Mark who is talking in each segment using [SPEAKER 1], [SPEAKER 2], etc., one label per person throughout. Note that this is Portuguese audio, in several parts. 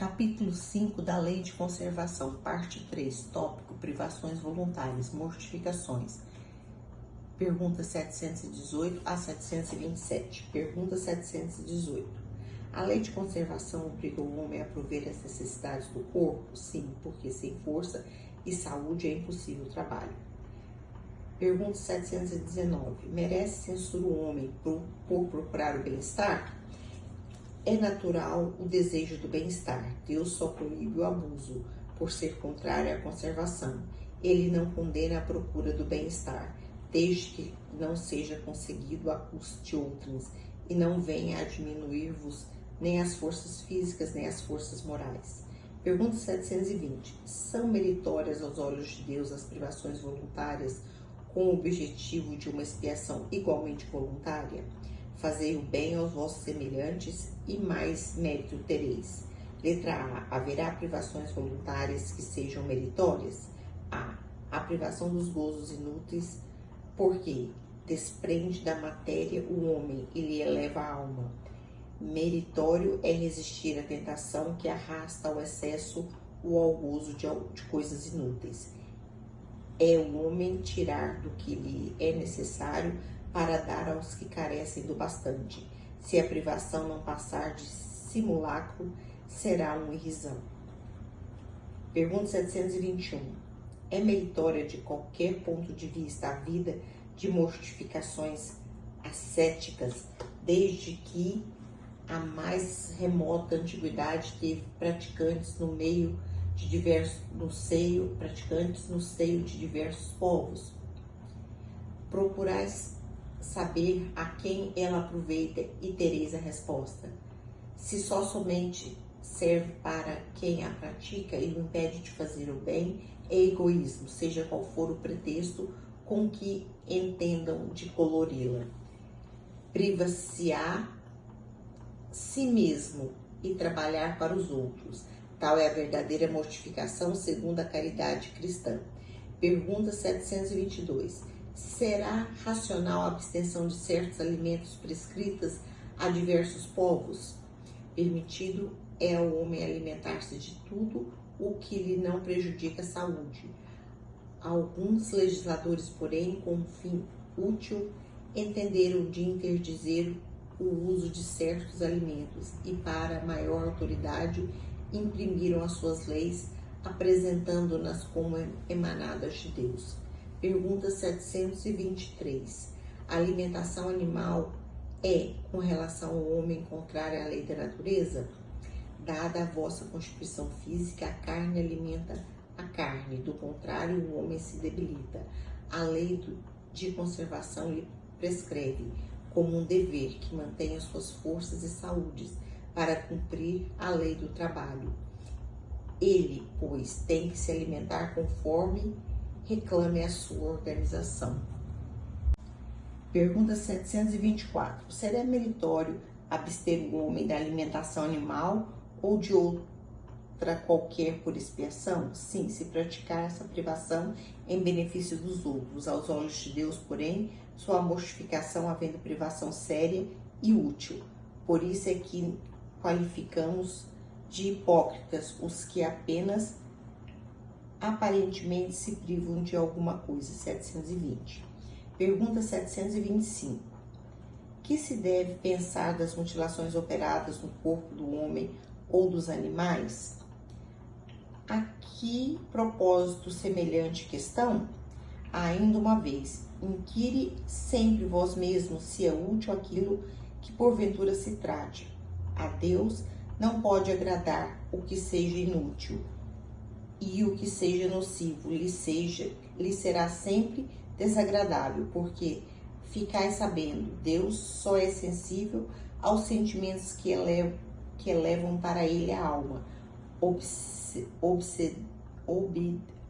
[SPEAKER 1] Capítulo 5 da Lei de Conservação, parte 3, tópico privações voluntárias, mortificações. Pergunta 718 a 727. Pergunta 718. A lei de conservação obriga o homem a prover as necessidades do corpo? Sim, porque sem força e saúde é impossível o trabalho. Pergunta 719. Merece censura o homem por procurar o bem-estar? É natural o desejo do bem-estar. Deus só proíbe o abuso, por ser contrário à conservação. Ele não condena a procura do bem-estar, desde que não seja conseguido à custa de outrens, e não venha a diminuir-vos nem as forças físicas, nem as forças morais. Pergunta 720. São meritórias aos olhos de Deus as privações voluntárias, com o objetivo de uma expiação igualmente voluntária? Fazei o bem aos vossos semelhantes e mais mérito tereis. Letra A. Haverá privações voluntárias que sejam meritórias? A privação dos gozos inúteis, porque desprende da matéria o homem e lhe eleva a alma. Meritório é resistir à tentação que arrasta ao excesso ou ao gozo de coisas inúteis. É o homem tirar do que lhe é necessário para dar aos que carecem do bastante. Se a privação não passar de simulacro, será uma irrisão. Pergunta 721. É meritória de qualquer ponto de vista a vida de mortificações ascéticas, desde que a mais remota antiguidade teve praticantes no seio de diversos povos? Procurais saber a quem ela aproveita e tereis a resposta. Se somente serve para quem a pratica e o impede de fazer o bem, é egoísmo, seja qual for o pretexto com que entendam de colori-la. Priva-se-á si mesmo e trabalhar para os outros. Tal é a verdadeira mortificação segundo a caridade cristã. Pergunta 722. Será racional a abstenção de certos alimentos prescritas a diversos povos? Permitido é ao homem alimentar-se de tudo o que lhe não prejudica a saúde. Alguns legisladores, porém, com um fim útil, entenderam de interdizer o uso de certos alimentos e, para maior autoridade, imprimiram as suas leis, apresentando-nas como emanadas de Deus. Pergunta 723. A alimentação animal é, com relação ao homem, contrária à lei da natureza? Dada a vossa constituição física, a carne alimenta a carne, do contrário, o homem se debilita. A lei de conservação lhe prescreve, como um dever, que mantenha suas forças e saúdes para cumprir a lei do trabalho. Ele, pois, tem que se alimentar conforme reclame a sua organização. Pergunta 724. Será meritório abster o homem da alimentação animal ou de outra qualquer por expiação? Sim, se praticar essa privação em benefício dos outros. Aos olhos de Deus, porém, sua mortificação havendo privação séria e útil. Por isso é que qualificamos de hipócritas os que apenas aparentemente se privam de alguma coisa. 720. Pergunta 725. Que se deve pensar das mutilações operadas no corpo do homem ou dos animais? A que propósito semelhante questão? Ainda uma vez, inquire sempre vós mesmos se é útil aquilo que porventura se trate. A Deus não pode agradar o que seja inútil, e o que seja nocivo lhe será sempre desagradável, porque ficai sabendo, Deus só é sensível aos sentimentos que elevam para ele a alma,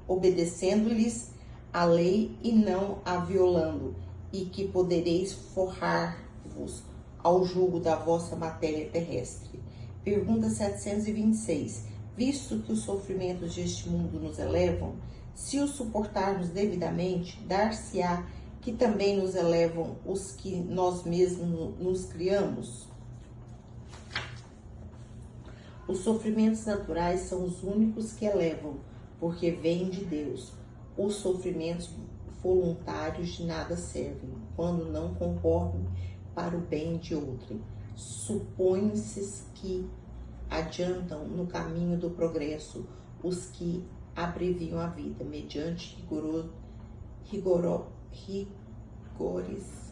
[SPEAKER 1] obedecendo-lhes a lei e não a violando, e que podereis forrar-vos ao jugo da vossa matéria terrestre. Pergunta 726. Visto que os sofrimentos deste mundo nos elevam, se os suportarmos devidamente, dar-se-á que também nos elevam os que nós mesmos nos criamos? Os sofrimentos naturais são os únicos que elevam, porque vêm de Deus. Os sofrimentos voluntários de nada servem, quando não concorrem para o bem de outrem. Supõe-se que adiantam no caminho do progresso os que abreviam a vida, mediante rigores